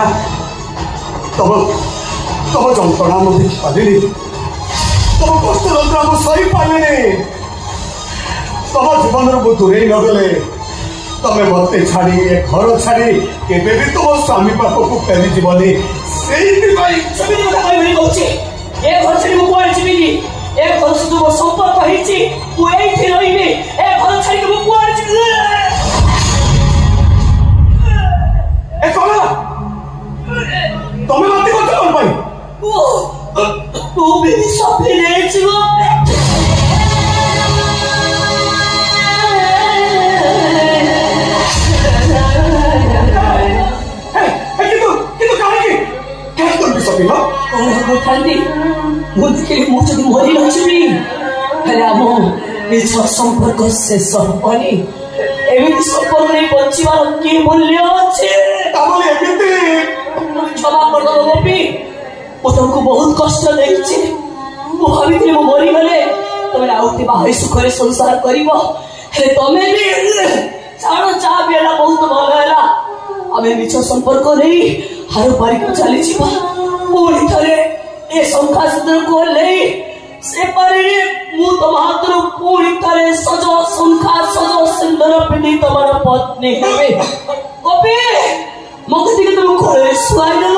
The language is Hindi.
आज्ञा तब तब जंत्रणा मु देखिपारे तब कष्ट जंत्रणा मु सही पारे तब जीवन रु दूरे नगले तमें मत छाड़ी ए घर छाड़ी केबे भी तुम स्वामी पाखक को फेरी जीवनी ए घर छाड़ी मु कुआरे जीविनी ए घर से तुम संपर्क होईची मु एठी रहिबे ए घर छाड़ी मु कुआरे जीवी ए कमला तमे मत को कोन पाई ओ बेबी सपने ले जीवो मरी नछी निज संपर्क शेष हबनी एमती संपर्क नहीं बचार कि मूल्य अच्छे क्षमा कर दो गोपी मुझे तुमको बहुत कष्ट देछि भावी मु मरीगले तुम आउते बाहरी सुखरे संसार करिव तमें भी छाड़ चाह भी बहुत भल है आम निज संपर्क नहीं हार पारिक चली पुणी थे ए शंखासूत्र को ले से पारे मु तुम हाथ पुणी थे सज शंखा सज सिंदूर पिंधि तुम पत्नी हेबे गोपी मते तुम कोले सुआई